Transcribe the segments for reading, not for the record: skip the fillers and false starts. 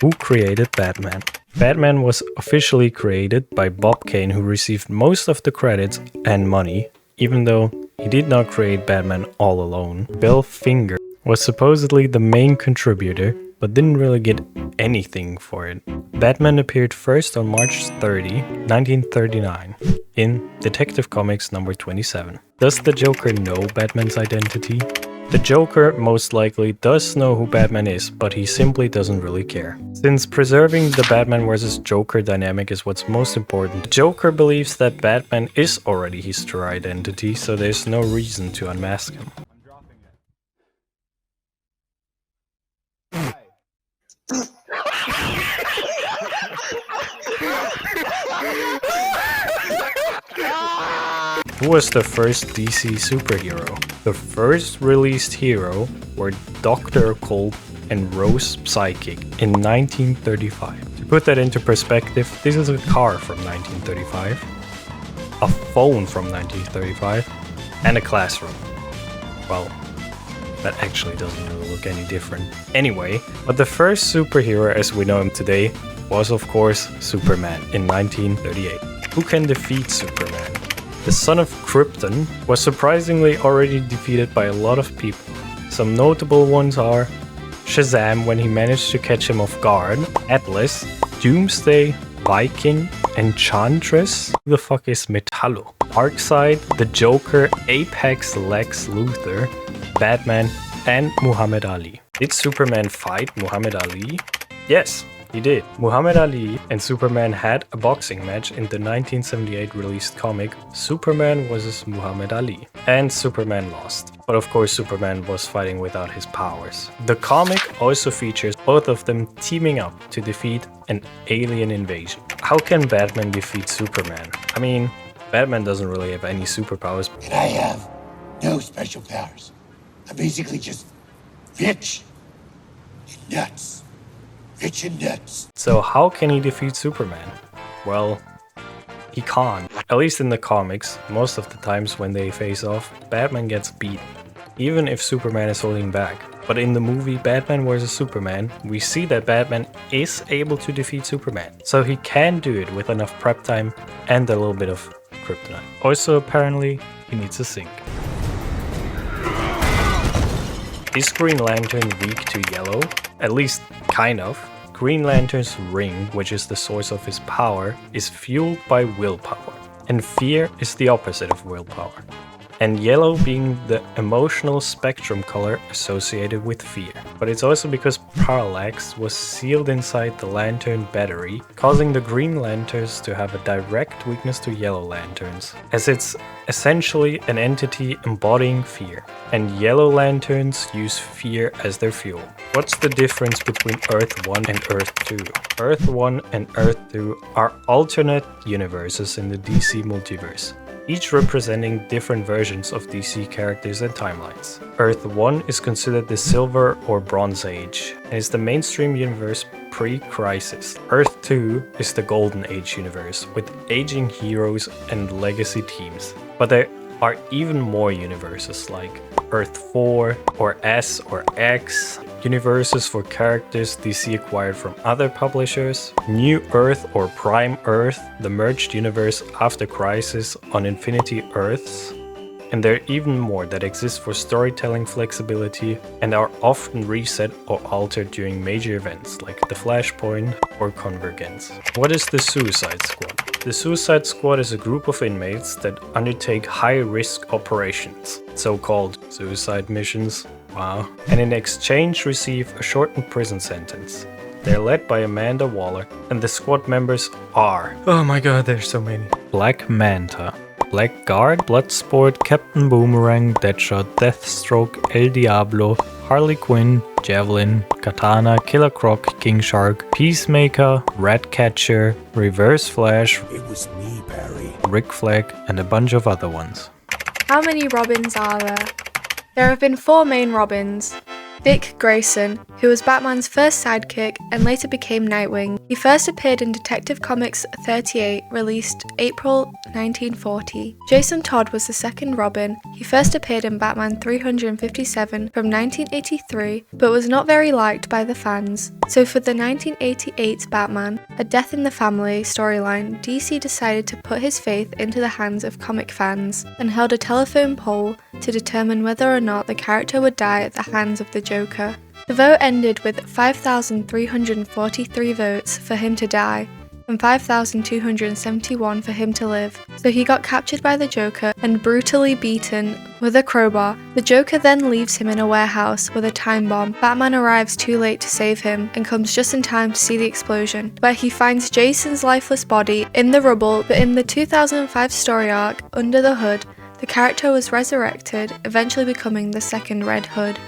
Who created Batman? Batman was officially created by Bob Kane, who received most of the credits and money, even though he did not create Batman all alone. Bill Finger was supposedly the main contributor, but didn't really get anything for it. Batman appeared first on March 30, 1939, in Detective Comics number 27. Does the Joker know Batman's identity? The Joker most likely does know who Batman is, but he simply doesn't really care. Since preserving the Batman vs. Joker dynamic is what's most important, the Joker believes that Batman is already his true identity, so there's no reason to unmask him. Who was the first DC superhero? The first released hero were Dr. Occult and Rose Psychic in 1935. To put that into perspective, this is a car from 1935, a phone from 1935, and a classroom. Well, that actually doesn't really look any different. Anyway, but the first superhero as we know him today was of course Superman in 1938. Who can defeat Superman? The son of Krypton was surprisingly already defeated by a lot of people. Some notable ones are Shazam when he managed to catch him off guard, Atlas, Doomsday, Viking, Enchantress, who the fuck is Metallo, Darkseid, the Joker, Apex Lex Luthor, Batman, and Muhammad Ali. Did Superman fight Muhammad Ali? Yes, he did. Muhammad Ali and Superman had a boxing match in the 1978 released comic Superman vs. Muhammad Ali, and Superman lost. But of course Superman was fighting without his powers. The comic also features both of them teaming up to defeat an alien invasion. How can Batman defeat Superman? I mean, Batman doesn't really have any superpowers. And I have no special powers. I'm basically just rich and nuts. Rich and nuts. So how can he defeat Superman? Well, he can't. At least in the comics, most of the times when they face off, Batman gets beat, even if Superman is holding back. But in the movie Batman vs. Superman, we see that Batman is able to defeat Superman. So he can do it with enough prep time and a little bit of kryptonite. Also, apparently, he needs a sink. Is Green Lantern weak to yellow? At least, kind of. Green Lantern's ring, which is the source of his power, is fueled by willpower. And fear is the opposite of willpower. And yellow being the emotional spectrum color associated with fear. But it's also because Parallax was sealed inside the Lantern battery, causing the Green Lanterns to have a direct weakness to Yellow Lanterns, as it's essentially an entity embodying fear. And Yellow Lanterns use fear as their fuel. What's the difference between Earth 1 and Earth 2? Earth 1 and Earth 2 are alternate universes in the DC multiverse, each representing different versions of DC characters and timelines. Earth 1 is considered the Silver or Bronze Age, and is the mainstream universe pre-Crisis. Earth 2 is the Golden Age universe, with aging heroes and legacy teams. But there are even more universes like Earth 4 or S or X, universes for characters DC acquired from other publishers, New Earth or Prime Earth, the merged universe after Crisis on Infinity Earths, and there are even more that exist for storytelling flexibility and are often reset or altered during major events like the Flashpoint or Convergence. What is the Suicide Squad? The Suicide Squad is a group of inmates that undertake high-risk operations, so-called suicide missions, wow, and in exchange receive a shortened prison sentence. They're led by Amanda Waller, and the squad members are, oh my god, there's so many. Black Manta, Blackguard, Bloodsport, Captain Boomerang, Deadshot, Deathstroke, El Diablo, Harley Quinn, Javelin, Katana, Killer Croc, King Shark, Peacemaker, Ratcatcher, Reverse Flash, It was me, Barry. Rick Flag, and a bunch of other ones. How many Robins are there? There have been 4 main Robins: Dick Grayson, who was Batman's first sidekick and later became Nightwing. He first appeared in Detective Comics 38, released April 1940. Jason Todd was the second Robin. He first appeared in Batman 357 from 1983, but was not very liked by the fans. So for the 1988 Batman, A Death in the Family storyline, DC decided to put his faith into the hands of comic fans and held a telephone poll to determine whether or not the character would die at the hands of the Joker. The vote ended with 5,343 votes for him to die and 5,271 for him to live. So he got captured by the Joker and brutally beaten with a crowbar. The Joker then leaves him in a warehouse with a time bomb. Batman arrives too late to save him and comes just in time to see the explosion, where he finds Jason's lifeless body in the rubble. But in the 2005 story arc, Under the Hood, the character was resurrected, eventually becoming the second Red Hood.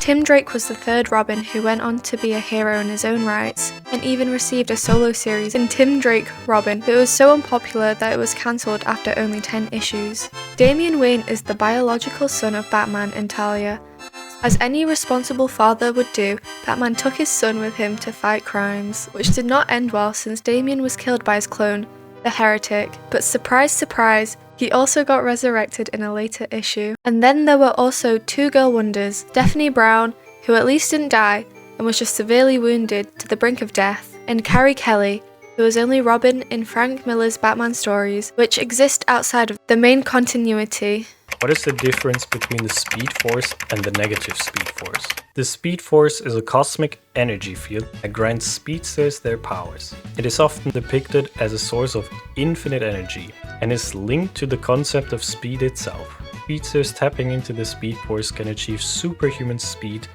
Tim Drake was the third Robin who went on to be a hero in his own rights, and even received a solo series in Tim Drake Robin, but it was so unpopular that it was cancelled after only 10 issues. Damian Wayne is the biological son of Batman and Talia. As any responsible father would do, Batman took his son with him to fight crimes, which did not end well since Damian was killed by his clone, the Heretic. But surprise surprise, he also got resurrected in a later issue. And then there were also two girl wonders, Stephanie Brown, who at least didn't die and was just severely wounded to the brink of death, and Carrie Kelly, who was only Robin in Frank Miller's Batman stories, which exist outside of the main continuity. What is the difference between the Speed Force and the negative Speed Force? The Speed Force is a cosmic energy field that grants speedsters their powers. It is often depicted as a source of infinite energy and is linked to the concept of speed itself. Speedsters tapping into the Speed Force can achieve superhuman speed,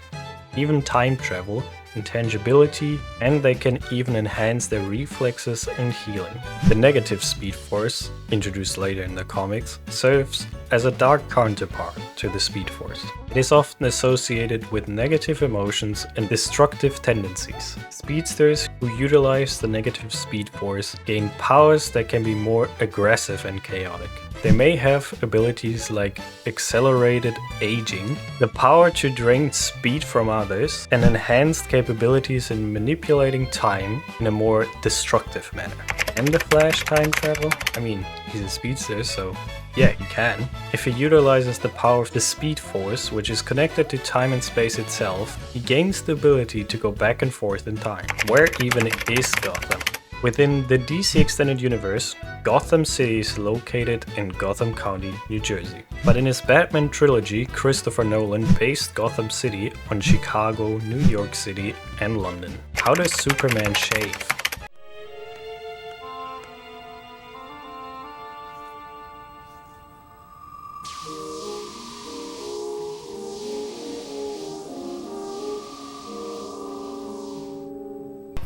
even time travel, intangibility, and they can even enhance their reflexes and healing. The negative Speed Force, introduced later in the comics, serves as a dark counterpart to the Speed Force. It is often associated with negative emotions and destructive tendencies. Speedsters who utilize the negative Speed Force gain powers that can be more aggressive and chaotic. They may have abilities like accelerated aging, the power to drain speed from others, and enhanced capabilities in manipulating time in a more destructive manner. Can the Flash time travel? I mean, he's a speedster, so yeah, he can. If he utilizes the power of the Speed Force, which is connected to time and space itself, he gains the ability to go back and forth in time. Where even is Gotham? Within the DC Extended Universe, Gotham City is located in Gotham County, New Jersey. But in his Batman trilogy, Christopher Nolan based Gotham City on Chicago, New York City, and London. How does Superman shave?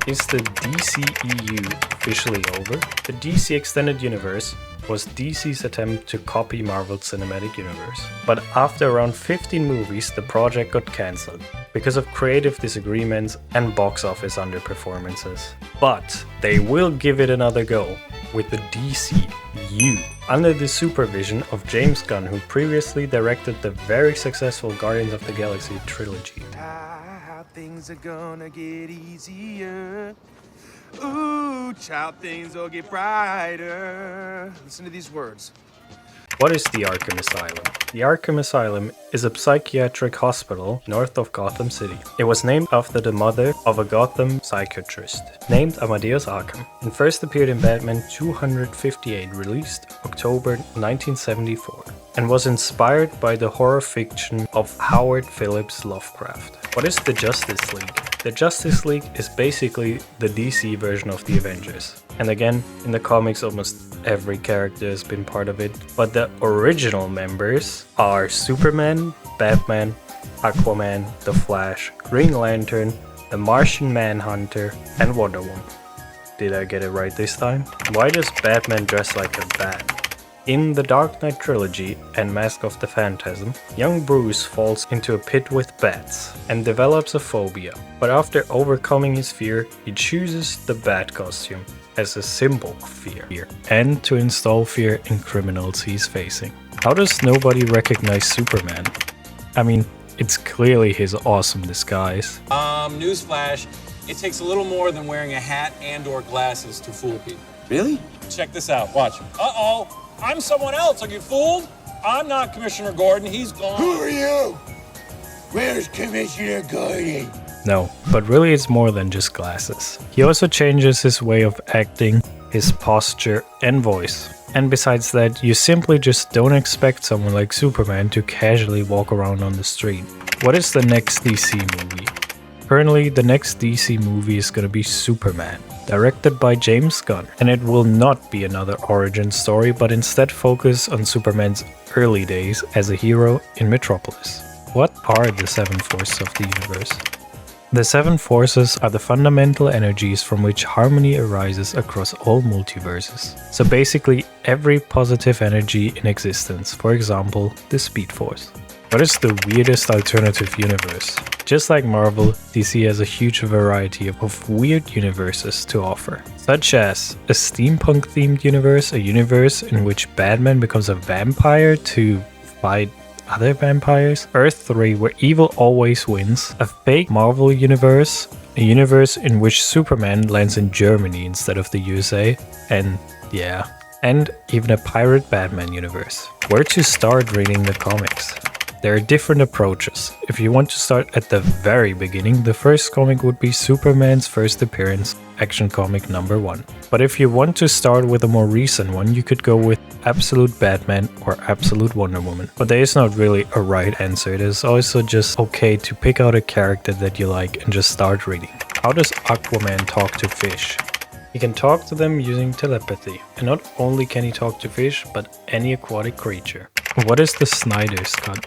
Is the DCEU officially over? The DC Extended Universe was DC's attempt to copy Marvel's Cinematic Universe. But after around 15 movies, the project got cancelled because of creative disagreements and box office underperformances. But they will give it another go with the DCEU, under the supervision of James Gunn, who previously directed the very successful Guardians of the Galaxy trilogy. Things are gonna get easier. Ooh, child, things will get brighter. Listen to these words. What is the Arkham Asylum? The Arkham Asylum is a psychiatric hospital north of Gotham City. It was named after the mother of a Gotham psychiatrist named Amadeus Arkham, and first appeared in Batman 258, released October 1974, and was inspired by the horror fiction of Howard Phillips Lovecraft. What is the Justice League? The Justice League is basically the DC version of the Avengers. And again, in the comics almost every character has been part of it, but the original members are Superman, Batman, Aquaman, The Flash, Green Lantern, the Martian Manhunter, and Wonderwoman. Did I get it right this time? Why does Batman dress like a bat? In the Dark Knight trilogy and Mask of the Phantasm, young Bruce falls into a pit with bats and develops a phobia, but after overcoming his fear, he chooses the bat costume. as a symbol of fear, and to install fear in criminals he's facing. How does nobody recognize Superman? I mean, it's clearly his awesome disguise. Newsflash, it takes a little more than wearing a hat and/or glasses to fool people. Really? Check this out, watch. Uh-oh, I'm someone else, are you fooled? I'm not Commissioner Gordon, he's gone. Who are you? Where's Commissioner Gordon? No, but really it's more than just glasses. He also changes his way of acting, his posture and voice. And besides that, you simply just don't expect someone like Superman to casually walk around on the street. What is the next DC movie? Currently, the next DC movie is gonna be Superman, directed by James Gunn. And it will not be another origin story, but instead focus on Superman's early days as a hero in Metropolis. What are the 7 forces of the universe? The 7 forces are the fundamental energies from which harmony arises across all multiverses. So basically every positive energy in existence, for example, the Speedforce. What is the weirdest alternative universe? Just like Marvel, DC has a huge variety of weird universes to offer, such as a steampunk themed universe, a universe in which Batman becomes a vampire to fight other vampires, Earth 3 where evil always wins, a fake Marvel universe, a universe in which Superman lands in Germany instead of the USA, and yeah, and even a pirate Batman universe. Where to start reading the comics? There are different approaches. If you want to start at the very beginning, the first comic would be Superman's first appearance, Action Comic number 1. But if you want to start with a more recent one, you could go with Absolute Batman or Absolute Wonderwoman. But there is not really a right answer. It is also just okay to pick out a character that you like and just start reading. How does Aquaman talk to fish? He can talk to them using telepathy. And not only can he talk to fish, but any aquatic creature. What is the Snyder's Cut?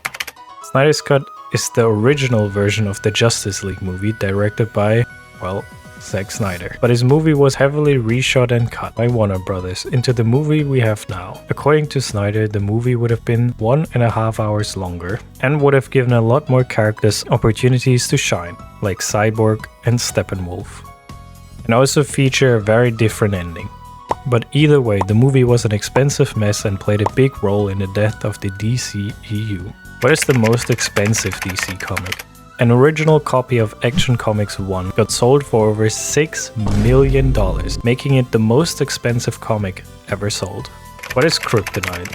Snyder's Cut is the original version of the Justice League movie directed by, well, Zack Snyder. But his movie was heavily reshot and cut by Warner Brothers into the movie we have now. According to Snyder, the movie would have been 1.5 hours longer and would have given a lot more characters opportunities to shine, like Cyborg and Steppenwolf. And also feature a very different ending. But either way, the movie was an expensive mess and played a big role in the death of the DCEU. What is the most expensive DC comic? An original copy of Action Comics 1 got sold for over $6 million, making it the most expensive comic ever sold. What is Kryptonite?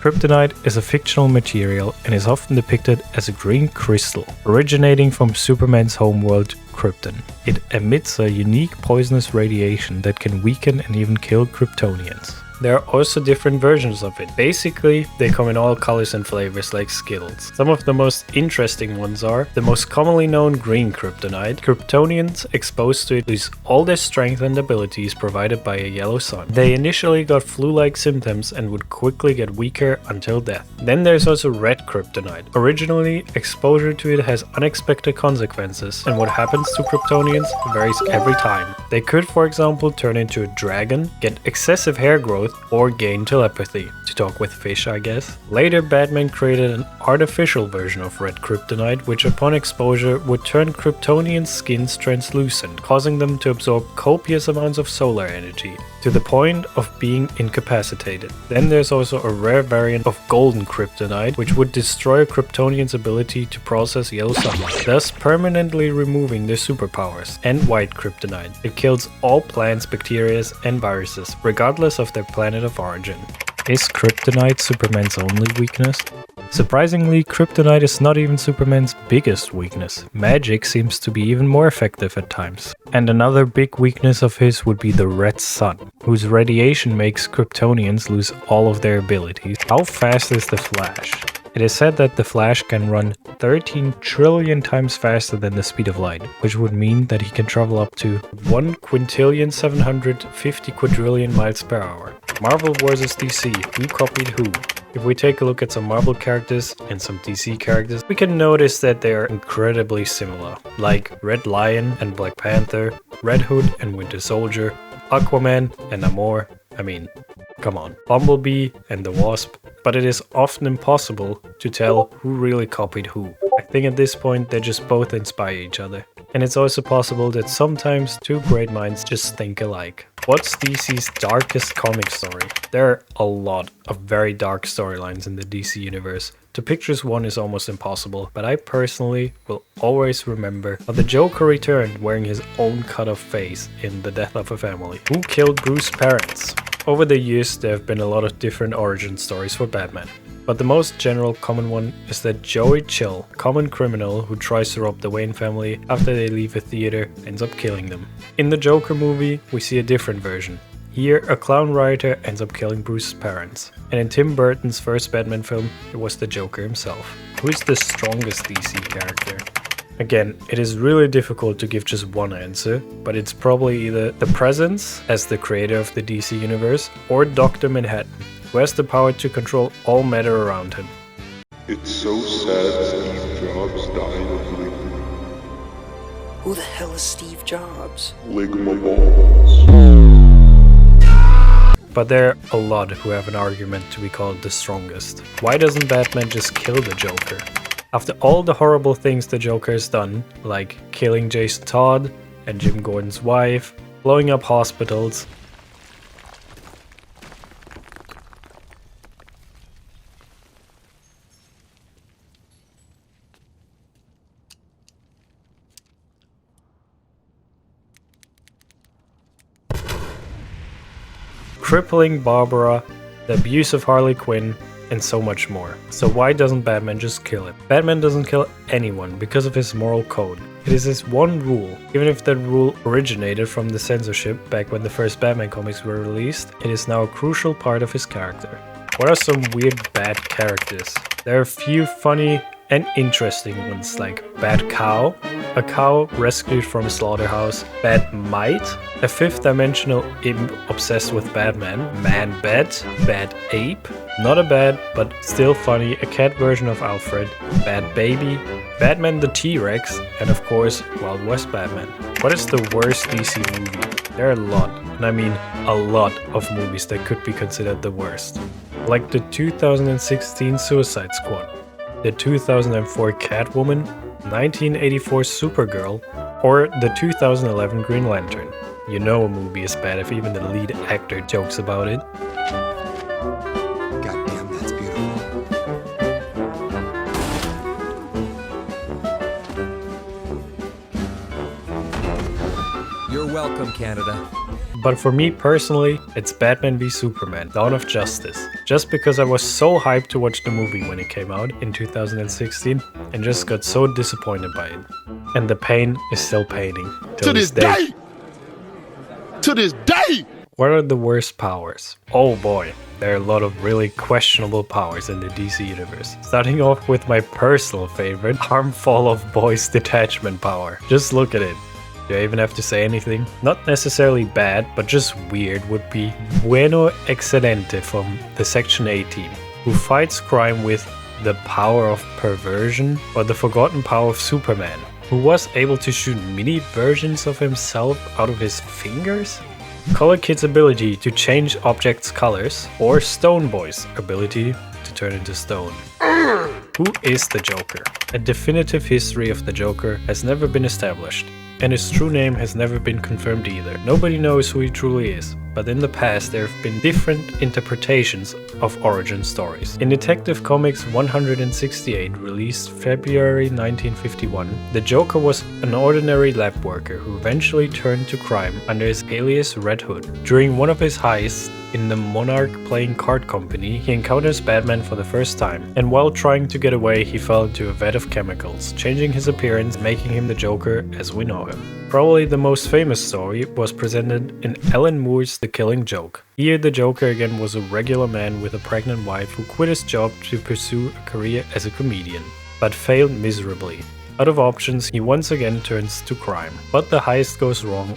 Kryptonite is a fictional material and is often depicted as a green crystal, originating from Superman's homeworld, Krypton. It emits a unique poisonous radiation that can weaken and even kill Kryptonians. There are also different versions of it. Basically, they come in all colors and flavors like Skittles. Some of the most interesting ones are the most commonly known green kryptonite. Kryptonians exposed to it lose all their strength and abilities provided by a yellow sun. They initially got flu-like symptoms and would quickly get weaker until death. Then there's also red kryptonite. Originally, exposure to it has unexpected consequences, and what happens to Kryptonians varies every time. They could, for example, turn into a dragon, get excessive hair growth, or gain telepathy, to talk with fish I guess. Later Batman created an artificial version of red kryptonite which upon exposure would turn Kryptonian skins translucent, causing them to absorb copious amounts of solar energy, to the point of being incapacitated. Then there's also a rare variant of golden kryptonite which would destroy a Kryptonian's ability to process yellow sunlight, thus permanently removing their superpowers. And white kryptonite. It kills all plants, bacteria and viruses, regardless of their planet of origin. Is kryptonite Superman's only weakness? Surprisingly, kryptonite is not even Superman's biggest weakness. Magic seems to be even more effective at times. And another big weakness of his would be the red sun, whose radiation makes Kryptonians lose all of their abilities. How fast is the Flash? It is said that the Flash can run 13 trillion times faster than the speed of light, which would mean that he can travel up to 1,750 quadrillion miles per hour. Marvel vs DC, who copied who? If we take a look at some Marvel characters and some DC characters, we can notice that they are incredibly similar, like Red Lion and Black Panther, Red Hood and Winter Soldier, Aquaman and Namor, I mean, come on, Bumblebee and the Wasp, but it is often impossible to tell who really copied who. I think at this point they just both inspire each other. And it's also possible that sometimes two great minds just think alike. What's DC's darkest comic story? There are a lot of very dark storylines in the DC universe. To pick just one is almost impossible, but I personally will always remember how the Joker returned wearing his own cut-off face in The Death of a Family. Who killed Bruce's parents? Over the years there have been a lot of different origin stories for Batman. But the most general common one is that Joey Chill, a common criminal who tries to rob the Wayne family after they leave a theater, ends up killing them. In the Joker movie, we see a different version. Here, a clown rioter ends up killing Bruce's parents. And in Tim Burton's first Batman film, it was the Joker himself. Who is the strongest DC character? Again, it is really difficult to give just one answer, but it's probably either the Presence, as the creator of the DC universe, or Dr. Manhattan, who has the power to control all matter around him. It's so sad Steve Jobs died of ligma. Who the hell is Steve Jobs? Ligma balls. But there are a lot who have an argument to be called the strongest. Why doesn't Batman just kill the Joker? After all the horrible things the Joker has done, like killing Jason Todd and Jim Gordon's wife, blowing up hospitals, crippling Barbara, the abuse of Harley Quinn, and so much more. So why doesn't Batman just kill him? Batman doesn't kill anyone because of his moral code. It is his one rule. Even if that rule originated from the censorship back when the first Batman comics were released, it is now a crucial part of his character. What are some weird bad characters? There are a few funny and interesting ones like Bad Cow, a cow rescued from a slaughterhouse, Bad Mite, a fifth-dimensional imp obsessed with Batman, Man-Bat, Bad Ape, not a bad but still funny, a cat version of Alfred, Bad Baby, Batman the T-Rex, and of course Wild West Batman. What is the worst DC movie? There are a lot, and I mean a lot of movies that could be considered the worst. Like the 2016 Suicide Squad, the 2004 Catwoman, 1984 Supergirl, or the 2011 Green Lantern. You know a movie is bad if even the lead actor jokes about it. Goddamn, that's beautiful. You're welcome, Canada. But for me personally, it's Batman v Superman, Dawn of Justice. Just because I was so hyped to watch the movie when it came out in 2016 and just got so disappointed by it. And the pain is still paining till this day. To this day! What are the worst powers? Oh boy, there are a lot of really questionable powers in the DC universe. Starting off with my personal favorite, Harmful of Boys Detachment power. Just look at it. Do I even have to say anything? Not necessarily bad, but just weird would be Bueno Excelente from the Section A team, who fights crime with the power of perversion or the forgotten power of Superman, who was able to shoot mini versions of himself out of his fingers? Color Kid's ability to change objects' colors, or Stone Boy's ability to turn into stone. Who is the Joker? A definitive history of the Joker has never been established, and his true name has never been confirmed either. Nobody knows who he truly is, but in the past there have been different interpretations of origin stories. In Detective Comics 168, released February 1951, the Joker was an ordinary lab worker who eventually turned to crime under his alias Red Hood. During one of his heists in the Monarch playing card company, he encounters Batman for the first time, and while trying to get away he fell into a vat of chemicals, changing his appearance, making him the Joker as we know him. Probably the most famous story was presented in Alan Moore's The Killing Joke. Here the Joker again was a regular man with a pregnant wife who quit his job to pursue a career as a comedian, but failed miserably. Out of options, he once again turns to crime. But the heist goes wrong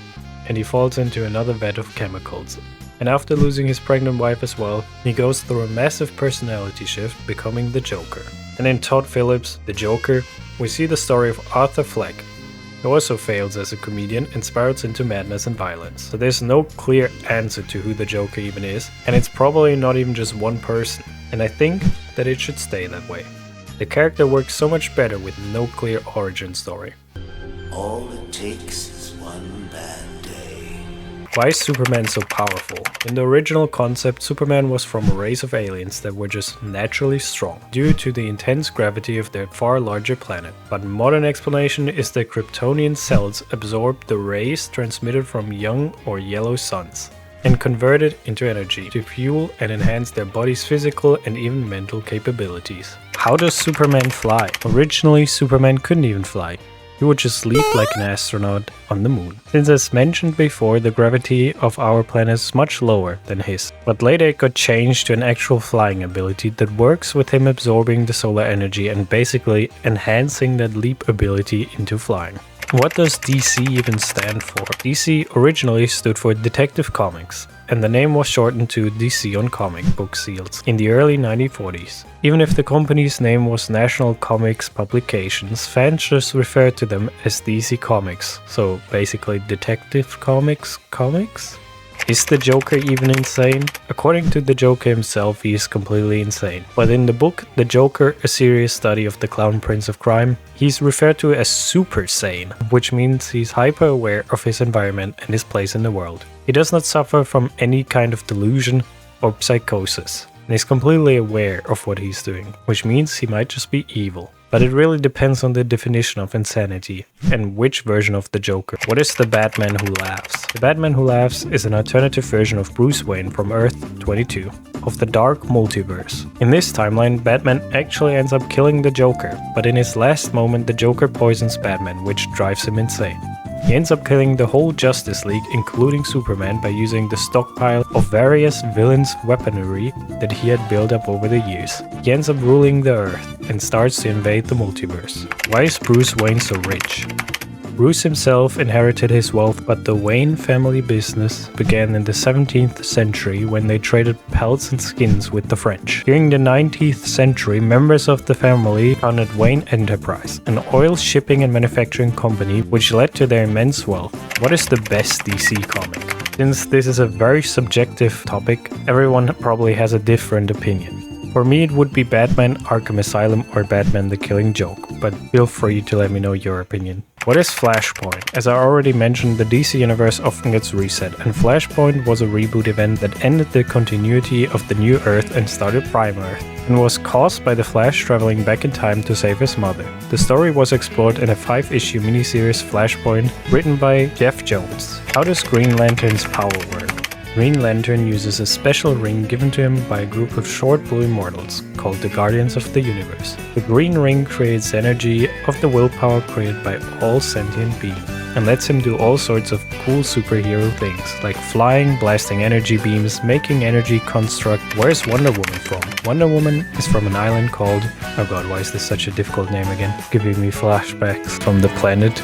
and he falls into another vat of chemicals. And after losing his pregnant wife as well, he goes through a massive personality shift, becoming the Joker. And in Todd Phillips' The Joker, we see the story of Arthur Fleck, who also fails as a comedian and spirals into madness and violence. So there's no clear answer to who the Joker even is, and it's probably not even just one person, and I think that it should stay that way. The character works so much better with no clear origin story. All it takes is one bad day. Why is Superman so powerful? In the original concept, Superman was from a race of aliens that were just naturally strong, due to the intense gravity of their far larger planet. But modern explanation is that Kryptonian cells absorb the rays transmitted from young or yellow suns, and convert it into energy to fuel and enhance their body's physical and even mental capabilities. How does Superman fly? Originally, Superman couldn't even fly. He would just leap like an astronaut on the moon. Since as mentioned before, the gravity of our planet is much lower than his. But later it got changed to an actual flying ability that works with him absorbing the solar energy and basically enhancing that leap ability into flying. What does DC even stand for? DC originally stood for Detective Comics, and the name was shortened to DC on comic book seals in the early 1940s. Even if the company's name was National Comics Publications, fans just referred to them as DC Comics, so basically Detective Comics. Is the Joker even insane? According to the Joker himself, he is completely insane. But in the book The Joker, a serious study of the clown prince of crime, he's referred to as super sane, which means he's hyper aware of his environment and his place in the world. He does not suffer from any kind of delusion or psychosis, and is completely aware of what he's doing, which means he might just be evil. But it really depends on the definition of insanity and which version of the Joker. What is the Batman Who Laughs? The Batman Who Laughs is an alternative version of Bruce Wayne from Earth 22 of the Dark Multiverse. In this timeline, Batman actually ends up killing the Joker, but in his last moment the Joker poisons Batman, which drives him insane. He ends up killing the whole Justice League, including Superman, by using the stockpile of various villains' weaponry that he had built up over the years. He ends up ruling the Earth and starts to invade the multiverse. Why is Bruce Wayne so rich? Bruce himself inherited his wealth, but the Wayne family business began in the 17th century when they traded pelts and skins with the French. During the 19th century, members of the family founded Wayne Enterprise, an oil shipping and manufacturing company, which led to their immense wealth. What is the best DC comic? Since this is a very subjective topic, everyone probably has a different opinion. For me, it would be Batman Arkham Asylum or Batman the Killing Joke, but feel free to let me know your opinion. What is Flashpoint? As I already mentioned, the DC universe often gets reset, and Flashpoint was a reboot event that ended the continuity of the New Earth and started Prime Earth, and was caused by the Flash traveling back in time to save his mother. The story was explored in a 5-issue miniseries Flashpoint written by Jeff Jones. How does Green Lantern's power work? Green Lantern uses a special ring given to him by a group of short blue immortals, called the Guardians of the Universe. The green ring creates energy of the willpower created by all sentient beings, and lets him do all sorts of cool superhero things, like flying, blasting energy beams, making energy construct. Where's Wonderwoman from? Wonder Woman is from an island called... oh god, why is this such a difficult name again? Giving me flashbacks from the planet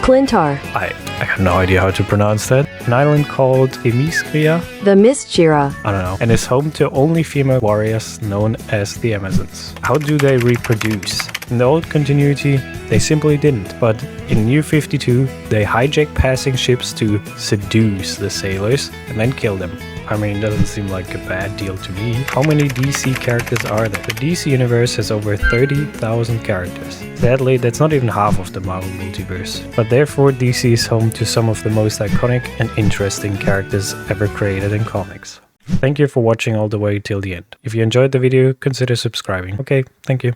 Clintar? I have no idea how to pronounce that. An island called Themyscira? The Misjira. I don't know. And is home to only female warriors known as the Amazons. How do they reproduce? In the old continuity, they simply didn't. But in New 52, they hijack passing ships to seduce the sailors and then kill them. I mean, doesn't seem like a bad deal to me. How many DC characters are there? The DC universe has over 30,000 characters. Sadly, that's not even half of the Marvel multiverse. But therefore, DC is home to some of the most iconic and interesting characters ever created in comics. Thank you for watching all the way till the end. If you enjoyed the video, consider subscribing. Okay, thank you.